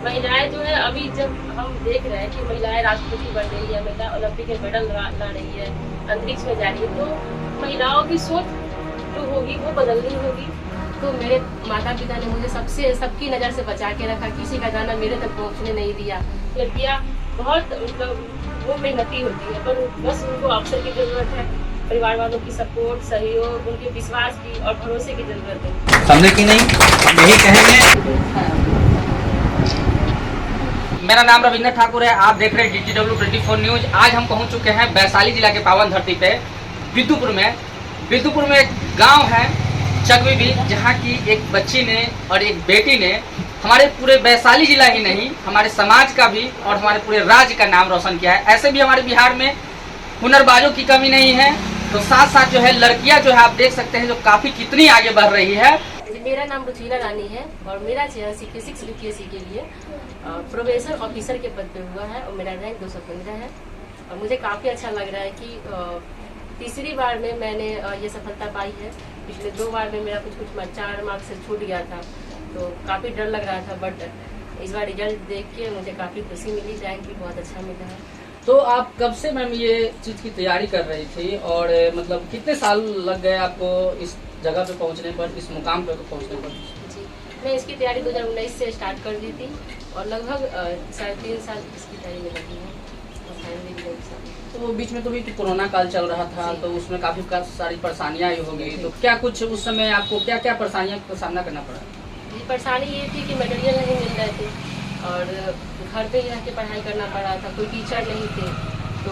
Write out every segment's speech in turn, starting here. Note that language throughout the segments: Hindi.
महिलाएं जो है अभी जब हम देख रहे हैं कि महिलाएं राष्ट्रपति बन रही है, महिला ओलंपिक में मेडल ला रही है, अंतरिक्ष में जा रही है, तो महिलाओं की सोच जो होगी वो बदलनी होगी। तो मेरे माता पिता ने मुझे सबकी नज़र से बचा के रखा, किसी का गाना मेरे तक पहुंचने नहीं दिया। लड़कियां बहुत मतलब वो मेहनती होती है, पर बस उनको अवसर की जरूरत है, परिवार वालों की सपोर्ट, सहयोग, उनके विश्वास की और भरोसे की जरूरत है। समझे कि नहीं, हम यही कहेंगे। मेरा नाम रविंद्र ठाकुर है, आप देख रहे हैं DTW24 न्यूज। आज हम पहुंच चुके हैं वैशाली जिला के पावन धरती पे विद्युपुर में एक गांव है चकवीबी, जहां की एक बच्ची ने और एक बेटी ने हमारे पूरे वैशाली जिला ही नहीं, हमारे समाज का भी और हमारे पूरे राज्य का नाम रोशन किया है। ऐसे भी हमारे बिहार में हुनरबाजों की कमी नहीं है, तो साथ साथ जो है लड़कियां जो है आप देख सकते हैं जो काफी कितनी आगे बढ़ रही है। मेरा नाम रुचिला रानी है और मेरा चयन CP6 UPSC के लिए प्रोबेशन ऑफिसर के पद पे हुआ है और मेरा रैंक 215 है। और मुझे काफ़ी अच्छा लग रहा है कि तीसरी बार में मैंने ये सफलता पाई है। पिछले 2 बार में मेरा कुछ 4 मार्क्स से छूट गया था, तो काफ़ी डर लग रहा था, बट इस बार रिजल्ट देख के मुझे काफ़ी खुशी मिली, रैंक भी बहुत अच्छा मिला है। तो आप कब से मैम ये चीज़ की तैयारी कर रही थी और मतलब कितने साल लग गए आपको इस जगह पे पहुंचने पर, इस मुकाम पे पहुंचने पर? जी, मैं इसकी तैयारी 2019 से स्टार्ट कर दी थी और लगभग 3.5 साल इसकी तैयारी में लगी है और फाइनली भी 2 साल। तो बीच में तो भी कोरोना काल चल रहा था, तो उसमें काफ़ी सारी परेशानियाँ आई होगी, तो क्या कुछ उस समय आपको क्या क्या परेशानियों का सामना करना पड़ा? जी, परेशानी ये थी कि मटेरियल नहीं मिल रहे थे और घर पे ही रह के पढ़ाई करना पड़ा था, कोई टीचर नहीं थे, तो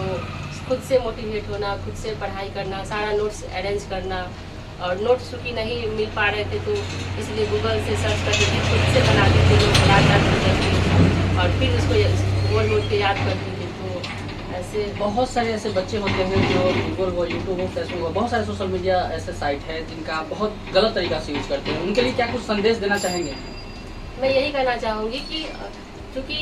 खुद से मोटिवेट होना, खुद से पढ़ाई करना, सारा नोट्स अरेंज करना, और नोट्स चूँकि नहीं मिल पा रहे थे तो इसलिए गूगल से सर्च करके फिर खुद से बनाते थे, और फिर उसको बोल के याद करते थे। तो ऐसे बहुत सारे ऐसे बच्चे होते हैं जो गूगल हो, यूट्यूब हो, फेसबुक हो, बहुत सारे सोशल मीडिया ऐसे साइट है जिनका बहुत गलत तरीका से यूज करते हैं, उनके लिए क्या कुछ संदेश देना चाहेंगे? मैं यही कहना चाहूँगी कि क्योंकि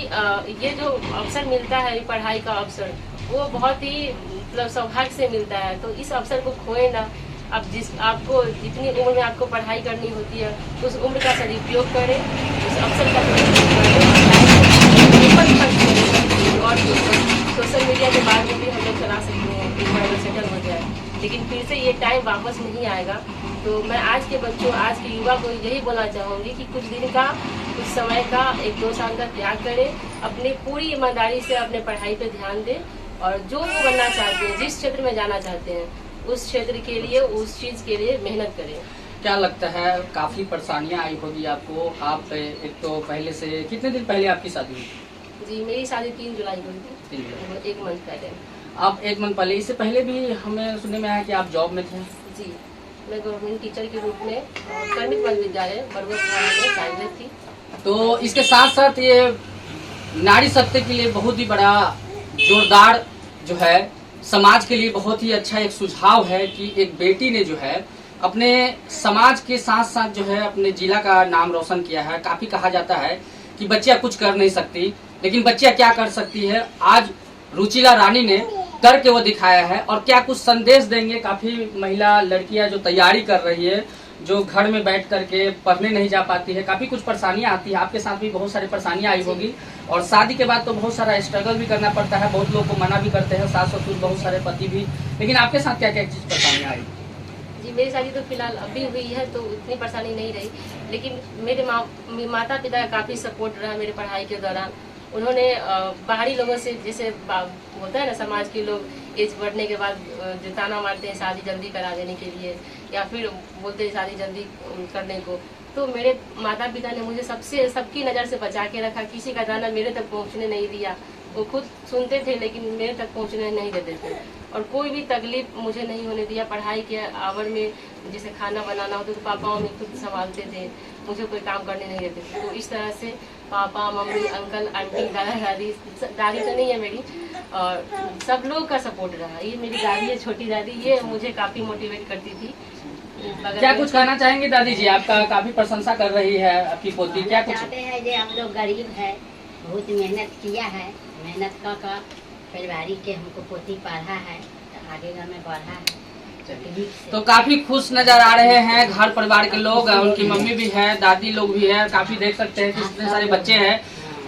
ये जो अवसर मिलता है पढ़ाई का अवसर, वो बहुत ही मतलब सौभाग्य से मिलता है, तो इस अवसर को खोए ना। अब आपको जितनी उम्र में आपको पढ़ाई करनी होती है उस उम्र का सदुपयोग करें, उस अवसर का सदुपयोग करें। और सोशल मीडिया के बाद में भी हम लोग चला सकते हैं, एक बार सेटल हो जाए, लेकिन फिर से ये टाइम वापस नहीं आएगा। तो मैं आज के बच्चों, आज के युवा को यही बोलना चाहूँगी कि कुछ दिन का, कुछ समय का, 1-2 साल का त्याग करें, अपनी पूरी ईमानदारी से अपने पढ़ाई पे ध्यान दें और जो वो बनना चाहते हैं, जिस क्षेत्र में जाना चाहते हैं, उस क्षेत्र के लिए, उस चीज़ के लिए मेहनत करें। क्या लगता है काफ़ी परेशानियाँ आई होगी आपको? आप एक तो पहले से कितने दिन पहले आपकी शादी हुई? जी, मेरी शादी 3 जुलाई को हुई थी, 3 जुलाई। 1 मंथ पहले। आप 1 मंथ पहले, इससे पहले भी हमें सुनने में आया कि आप जॉब में थे? जी, मैं गवर्नमेंट टीचर के रूप में कर्मिक मध्य विद्यालय बरगद में कार्यरत थी। तो इसके साथ साथ ये नारी शक्ति के लिए बहुत ही बड़ा जोरदार जो है, समाज के लिए बहुत ही अच्छा एक सुझाव है कि एक बेटी ने जो है अपने समाज के साथ साथ जो है अपने जिला का नाम रोशन किया है। काफ़ी कहा जाता है कि बच्चियां कुछ कर नहीं सकती, लेकिन बच्चियां क्या कर सकती है, आज रुचिला रानी ने करके वो दिखाया है। और क्या कुछ संदेश देंगे काफ़ी महिला लड़कियां जो तैयारी कर रही है, जो घर में बैठ करके पढ़ने नहीं जा पाती है, काफ़ी कुछ परेशानियां आती है, आपके साथ भी बहुत सारी परेशानियां आई होगी, और शादी के बाद तो बहुत सारा स्ट्रगल भी करना पड़ता है, बहुत लोग को मना भी करते हैं, सास ससुर, बहुत सारे पति भी, लेकिन आपके साथ क्या क्या चीज़ परेशानियाँ आई? जी, मेरी शादी तो फिलहाल अभी हुई है, तो उतनी परेशानी नहीं रही, लेकिन मेरे माता पिता का काफ़ी सपोर्ट रहा मेरे पढ़ाई के दौरान। उन्होंने बाहरी लोगों से, जैसे होता है ना, समाज के लोग एज बढ़ने के बाद जो ताना मारते हैं शादी जल्दी करा देने के लिए, या फिर बोलते हैं शादी जल्दी करने को, तो मेरे माता पिता ने मुझे सबकी नज़र से बचा के रखा, किसी का गाना मेरे तक पहुंचने नहीं दिया। वो खुद सुनते थे लेकिन मेरे तक पहुंचने नहीं देते थे, और कोई भी तकलीफ मुझे नहीं होने दिया। पढ़ाई के आवर में जैसे खाना बनाना होता तो पापा मम्मी खुद संभालते थे, मुझे कोई काम करने नहीं देते थे। तो इस तरह से पापा मम्मी, अंकल आंटी, दादा दादी, दादी तो नहीं है मेरी, और सब लोग का सपोर्ट रहा। ये मेरी दादी है, छोटी दादी, ये मुझे काफ़ी मोटिवेट करती थी। क्या कुछ कहना चाहेंगे दादी जी? आपका काफी प्रशंसा कर रही है आपकी पोती, क्या कुछ? चाहते हैं जो हम लोग गरीब है, बहुत मेहनत किया है, मेहनत का परिवारिक के हमको पोती पढ़ा है, तो आगे में बढ़ा है। तो काफी खुश नजर आ रहे हैं घर परिवार के लोग, उनकी मम्मी भी है, दादी लोग भी है, काफी देख सकते हैं कि कितने सारे बच्चे हैं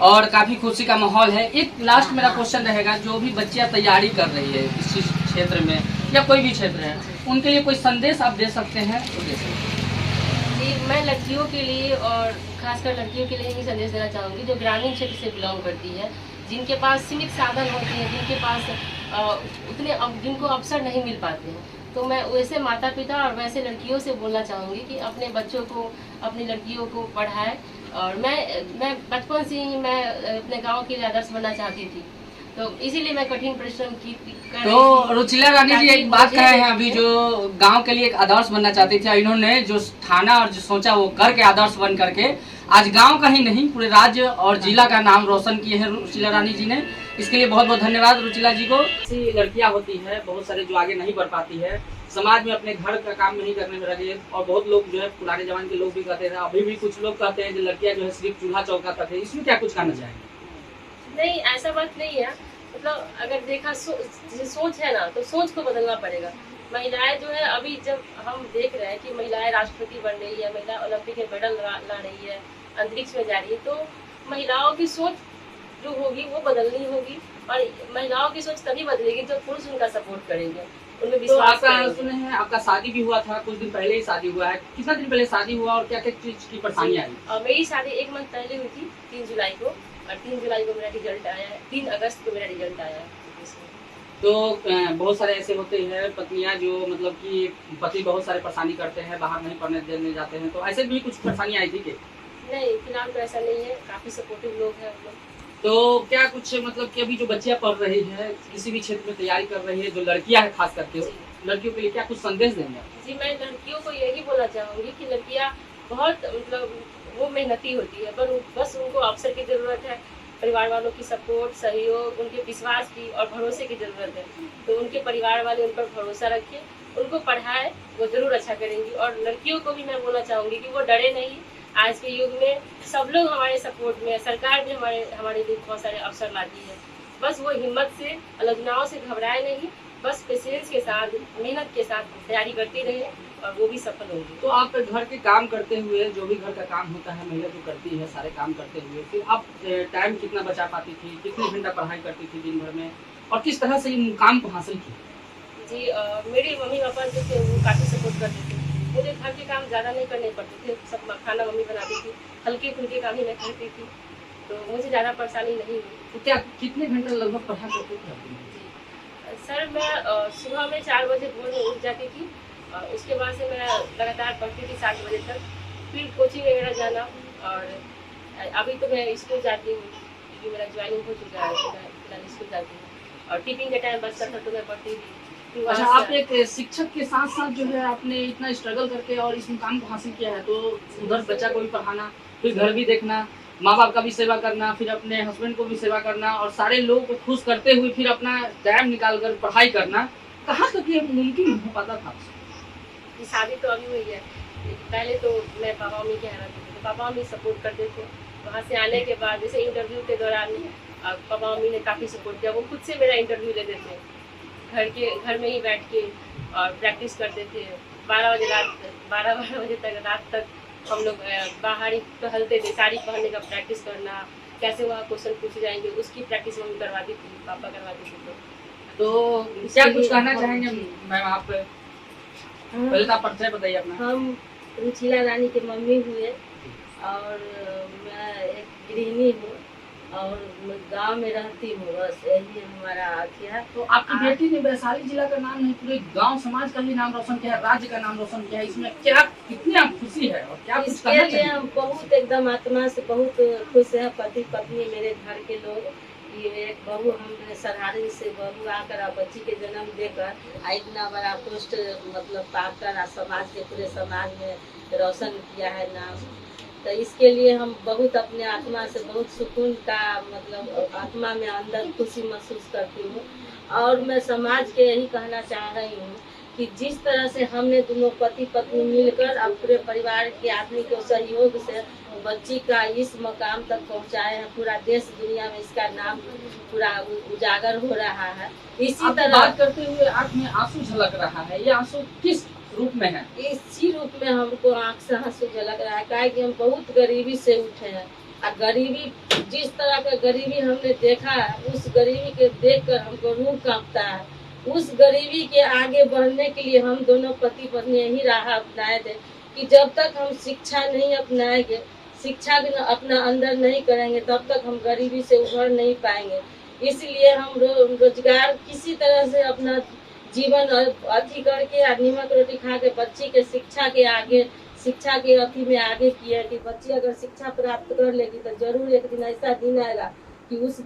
और काफी खुशी का माहौल है। एक लास्ट मेरा क्वेश्चन रहेगा, जो भी बच्चियां तैयारी कर रही है इस क्षेत्र में या कोई भी क्षेत्र है, उनके लिए कोई संदेश आप दे सकते हैं तो दे सकते हैं। जी, मैं लड़कियों के लिए और खासकर लड़कियों के लिए ही संदेश देना चाहूँगी जो ग्रामीण क्षेत्र से बिलोंग करती है, जिनके पास सीमित साधन होते हैं, जिनके पास जिनको अवसर नहीं मिल पाते हैं। तो मैं वैसे माता पिता और वैसे लड़कियों से बोलना चाहूँगी कि अपने बच्चों को, अपनी लड़कियों को पढ़ाएं। और मैं बचपन से ही मैं अपने गांव के लिए आदर्श बनना चाहती थी, तो इसीलिए मैं कठिन परिश्रम की कर रही तो थी। रुचिला रानी जी एक बात कहे हैं अभी, जो गांव के लिए एक आदर्श बनना चाहती थी, इन्होंने जो ठाना और जो सोचा वो करके आदर्श बन करके आज गांव का ही नहीं पूरे राज्य और जिला का नाम रोशन किए हैं रुचिला रानी जी ने। इसके लिए बहुत बहुत धन्यवाद रुचिला जी को। ऐसी लड़कियां होती है बहुत सारे जो आगे नहीं बढ़ पाती है, समाज में अपने घर का काम नहीं करने में लगे, और बहुत लोग जो है पुराने जमाने के लोग भी कहते हैं, अभी भी कुछ लोग कहते हैं कि लड़कियां जो है सिर्फ चूल्हा चौका तक है। इसमें क्या कुछ कहना चाहेंगे? नहीं, ऐसा बात नहीं है। मतलब अगर देखा सोच है ना, तो सोच को बदलना पड़ेगा। महिलाएं जो है, अभी जब हम देख रहे हैं कि महिलाएं राष्ट्रपति बन रही है, महिला ओलंपिक में मेडल ला रही है, अंतरिक्ष में जा रही है, तो महिलाओं की सोच जो होगी वो बदलनी होगी। और महिलाओं की सोच तभी बदलेगी जब पुरुष उनका सपोर्ट करेंगे, उनमें तो विश्वास आपका करेंगे। सुने हैं आपका शादी भी हुआ था, कुछ दिन पहले ही शादी हुआ है, कितना दिन पहले शादी हुआ और क्या क्या चीज की परेशानी आई? मेरी शादी 1 मंथ पहले हुई थी, 3 जुलाई को, और 3 जुलाई को मेरा रिजल्ट आया है, 3 अगस्त को मेरा रिजल्ट आया है। तो बहुत सारे ऐसे होते हैं पत्नियां जो मतलब कि पति बहुत सारे परेशानी करते हैं, बाहर नहीं पढ़ने देने जाते हैं, तो ऐसे भी कुछ परेशानी आई थी कि? नहीं, फिलहाल तो ऐसा नहीं है, काफी सपोर्टिव लोग हैं हम लोग। तो क्या कुछ मतलब कि अभी जो बच्चियां पढ़ रही है, किसी भी क्षेत्र में तैयारी कर रही है, जो लड़कियां हैं खास करके, लड़कियों के लिए क्या कुछ संदेश देंगे आप? जी, मैं लड़कियों को यही बोलना चाहूंगी कि लड़कियां बहुत मतलब वो मेहनती होती है, पर बस उनको अवसर की जरूरत है, परिवार वालों की सपोर्ट, सहयोग, उनके विश्वास की और भरोसे की जरूरत है। तो उनके परिवार वाले उन पर भरोसा रखें, उनको पढ़ाए, वो जरूर अच्छा करेंगी। और लड़कियों को भी मैं बोलना चाहूंगी कि वो डरे नहीं। आज के युग में सब लोग हमारे सपोर्ट में है, सरकार भी हमारे लिए बहुत सारे अवसर लाती है। बस वो हिम्मत से, आलोचनाओं से घबराए नहीं, बस पेशेंस के साथ, मेहनत के साथ तैयारी करती रहे और वो भी सफल होंगी। तो आप घर के काम करते हुए, जो भी घर का काम होता है महिला जो करती है, सारे काम करते हुए फिर आप टाइम कितना बचा पाती थी, कितने घंटा पढ़ाई करती थी दिन भर में, और किस तरह से इन मुकाम को हासिल किया? जी, मेरे मम्मी पापा जो थे वो काफ़ी सपोर्ट करते थे। मुझे घर के काम ज़्यादा नहीं करने पड़ते थे, सब खाना मम्मी बनाती थी, हल्के फुल्के काम ही मैं करती थी, तो मुझे ज़्यादा परेशानी नहीं हुई। तो क्या कितने घंटे लगभग पढ़ा करते थे? सर, मैं सुबह में 4 बजे भोर में उठ जाती थी, उसके बाद से मैं लगातार पढ़ती थी 7 बजे तक, फिर कोचिंग वगैरह जाना। और अभी तो मैं स्कूल जाती हूँ क्योंकि मेरा ज्वाइनिंग हो चुका है, तो मैं फिलहाल स्कूल जाती हूँ। और टिफिन के टाइम बचता था तो मैं पढ़ती थी। फिर अच्छा, वहाँ आप से एक शिक्षक के साथ साथ जो है आपने इतना स्ट्रगल करके और इस मुकाम को हासिल किया है, तो उधर बच्चा को भी पढ़ाना, फिर घर भी देखना, माँ बाप का भी सेवा करना, फिर अपने हस्बैंड को भी सेवा करना, और सारे लोगों को खुश करते हुए फिर अपना टाइम निकाल कर पढ़ाई करना, कहाँ तक ये मुमकिन हो पाता था? की शादी तो अभी हुई है, पहले तो मैं पापा मम्मी के यहाँ रहती थी, तो पापा मम्मी सपोर्ट करते थे। वहाँ से आने के बाद जैसे इंटरव्यू के दौरान पापा मम्मी ने काफ़ी सपोर्ट किया, वो खुद से मेरा इंटरव्यू लेते थे, घर में ही बैठ के, और प्रैक्टिस करते थे। 12 बजे तक रात तक हम लोग बाहर ही टहलते थे, साड़ी पहनने का प्रैक्टिस करना, कैसे वहाँ क्वेश्चन पूछे जाएंगे उसकी प्रैक्टिस मम्मी करवाती थी, पापा करवाते थे। तो क्या कुछ कहना चाहेंगे मैम आप? पहले तो आप परिचय बताइए अपना। हम रुचिला रानी के मम्मी हुए, और मैं एक गृहिणी हूँ और गांव में रहती हूँ, बस यही हमारा अथी है। तो आपकी बेटी ने वैशाली जिला का नाम नहीं, पूरे गांव समाज का भी नाम रोशन किया है, राज्य का नाम रोशन किया है, इसमें क्या कितनी आप खुशी है और क्या कुछ इसके कहना लिए चाहिए? हम बहुत एकदम आत्मा से बहुत खुश है, पति पत्नी मेरे घर के लोग। ये एक बहू, हमने सरहारी से बहू आकर बच्ची के जन्म देकर इतना बड़ा पोस्ट मतलब पाकर समाज के पूरे समाज में रोशन किया है नाम। तो इसके लिए हम बहुत अपने आत्मा से बहुत सुकून का मतलब आत्मा में अंदर खुशी महसूस करती हूँ। और मैं समाज के यही कहना चाह रही हूँ कि जिस तरह से हमने दोनों पति पत्नी मिलकर अब पूरे परिवार के आदमी के सहयोग से बच्ची का इस मकाम तक पहुँचाए हैं, पूरा देश दुनिया में इसका नाम पूरा उजागर हो रहा है। इसी तरह बात करते हुए आँख में आंसू झलक रहा है, ये आंसू किस रूप में है? इसी रूप में हमको आँख से आंसू झलक रहा है, क्या कि हम बहुत गरीबी से उठे हैं, और गरीबी, जिस तरह का गरीबी हमने देखा है, उस गरीबी के देखकर हमको रूह कांपता है। उस गरीबी के आगे बढ़ने के लिए हम दोनों पति पत्नी यही राह अपनाए थे कि जब तक हम शिक्षा नहीं अपनाएंगे, शिक्षा अपना अंदर नहीं करेंगे, तब तक हम गरीबी से उभर नहीं पाएंगे। इसलिए हम रोजगार किसी तरह से अपना जीवन अथी करके नीमक रोटी खा के बच्ची के शिक्षा के आगे, शिक्षा के अथी में आगे किया कि बच्ची अगर शिक्षा प्राप्त कर लेगी तो जरूर एक दिन ऐसा दिन आएगा कि उस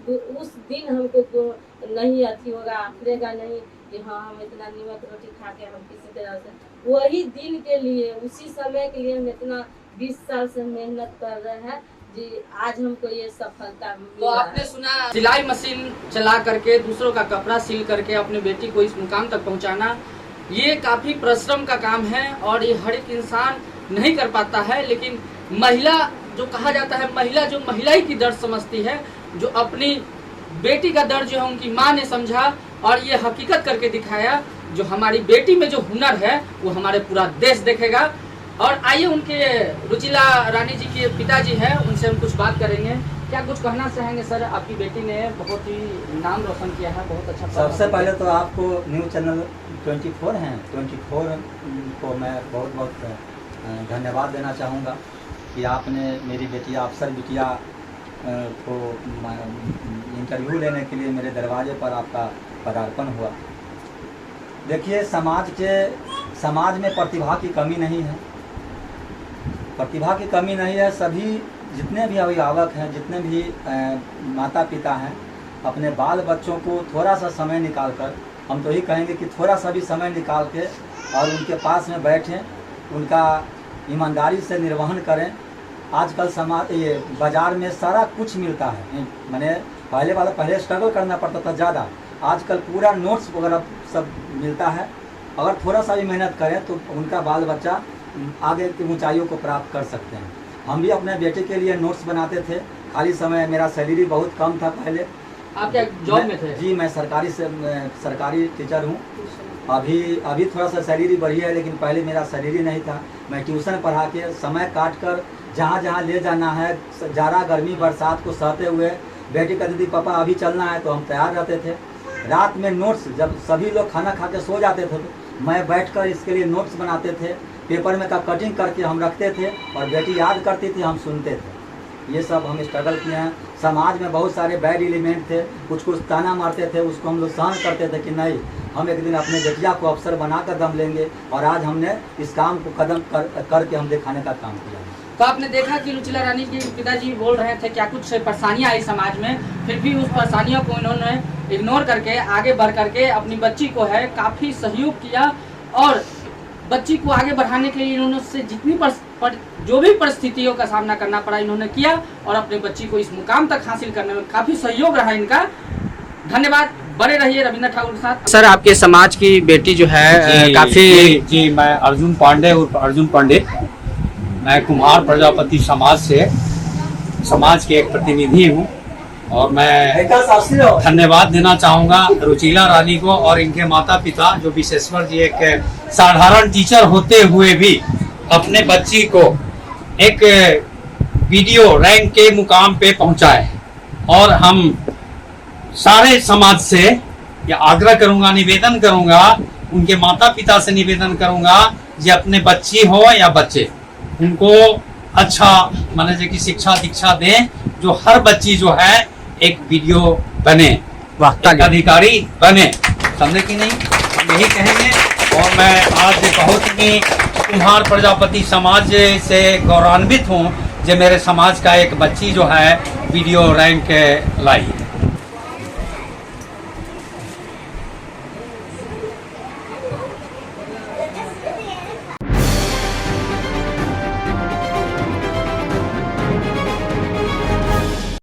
दिन हमको नहीं अथी होगा, आखिरेगा नहीं कि हाँ हम इतना नीमक रोटी खा के हम किसी तरह से, वही दिन के लिए, उसी समय के लिए हम इतना 20 साल से मेहनत कर रहे हैं जी। आज हमको ये सफलता मिली। तो आपने सुना, सिलाई मशीन चला करके, दूसरों का कपड़ा सिल करके अपनी बेटी को इस मुकाम तक पहुंचाना, ये काफी परिश्रम का काम है और ये हर एक इंसान नहीं कर पाता है। लेकिन महिला जो कहा जाता है, महिला जो महिलाई की दर्द समझती है, जो अपनी बेटी का दर्द जो है उनकी माँ ने समझा और ये हकीकत करके दिखाया। जो हमारी बेटी में जो हुनर है वो हमारे पूरा देश देखेगा। और आइए उनके रुचिला रानी जी के पिताजी हैं, उनसे हम कुछ बात करेंगे। क्या कुछ कहना चाहेंगे सर? आपकी बेटी ने बहुत ही नाम रोशन किया है, बहुत अच्छा। सबसे पहले तो आपको न्यूज़ चैनल 24 हैं, 24 को मैं बहुत बहुत धन्यवाद देना चाहूँगा कि आपने मेरी बेटी अफसर बिटिया को इंटरव्यू लेने के लिए मेरे दरवाजे पर आपका पदार्पण हुआ। देखिए, समाज में प्रतिभा की कमी नहीं है, प्रतिभा की कमी नहीं है। सभी जितने भी अभिभावक हैं, जितने भी माता पिता हैं, अपने बाल बच्चों को थोड़ा सा समय निकाल कर, हम तो यही कहेंगे कि थोड़ा सा भी समय निकाल के और उनके पास में बैठें, उनका ईमानदारी से निर्वहन करें। आजकल ये बाज़ार में सारा कुछ मिलता है, मैंने पहले स्ट्रगल करना पड़ता था ज़्यादा, आजकल पूरा नोट्स वगैरह सब मिलता है। अगर थोड़ा सा भी मेहनत करें तो उनका बाल बच्चा आगे की ऊंचाइयों को प्राप्त कर सकते हैं। हम भी अपने बेटे के लिए नोट्स बनाते थे, खाली समय, मेरा सैलरी बहुत कम था पहले। आप क्या जॉब में थे? जी, मैं सरकारी टीचर हूँ। अभी थोड़ा सा सैलरी बढ़ी है, लेकिन पहले मेरा सैलरी नहीं था। मैं ट्यूशन पढ़ा के समय काट कर जहाँ ले जाना है, जाड़ा गर्मी बरसात को सहते हुए, बेटी कहती थी पापा अभी चलना है, तो हम तैयार रहते थे। रात में नोट्स, जब सभी लोग खाना खा के सो जाते थे तो मैं बैठकर इसके लिए नोट्स बनाते थे, पेपर में का कटिंग करके हम रखते थे और बेटी याद करती थी, हम सुनते थे। ये सब हम स्ट्रगल किए हैं। समाज में बहुत सारे बैड एलिमेंट थे, कुछ ताना मारते थे, उसको हम लोग सहन करते थे कि नहीं, हम एक दिन अपने बेटिया को अफसर बना कर दम लेंगे। और आज हमने इस काम को कदम करके हम दिखाने का काम किया। तो आपने देखा कि रुचिला रानी के पिताजी बोल रहे थे क्या कुछ परेशानियां आई समाज में, फिर भी उस परेशानियों को इन्होंने इग्नोर करके आगे बढ़ करके अपनी बच्ची को है काफ़ी सहयोग किया और बच्ची को आगे बढ़ाने के लिए इन्होंने उससे जितनी जो भी परिस्थितियों का सामना करना पड़ा इन्होंने किया और अपने बच्ची को इस मुकाम तक हासिल करने में काफ़ी सहयोग रहा इनका। धन्यवाद, बने रहिए रविंद्र ठाकुर के साथ। सर, आपके समाज की बेटी जो है काफ़ी जी, मैं अर्जुन पांडे उर्फ अर्जुन पांडे, मैं कुम्हार प्रजापति समाज से समाज के एक प्रतिनिधि हूँ और मैं धन्यवाद देना चाहूँगा रुचिला रानी को और इनके माता पिता, जो विशेश्वर जी एक साधारण टीचर होते हुए भी अपने बच्ची को एक वीडियो रैंक के मुकाम पे पहुँचाए। और हम सारे समाज से ये आग्रह करूँगा, निवेदन करूँगा, उनके माता पिता से निवेदन करूँगा, जे अपने बच्ची हो या बच्चे, उनको अच्छा माने कि शिक्षा दीक्षा दें, जो हर बच्ची जो है एक वीडियो बने, एक अधिकारी बने, समझे कि नहीं, हम यही कहेंगे। और मैं आज बहुत ही कुम्हार प्रजापति समाज से गौरवान्वित हूँ जो मेरे समाज का एक बच्ची जो है वीडियो रैंक लाई।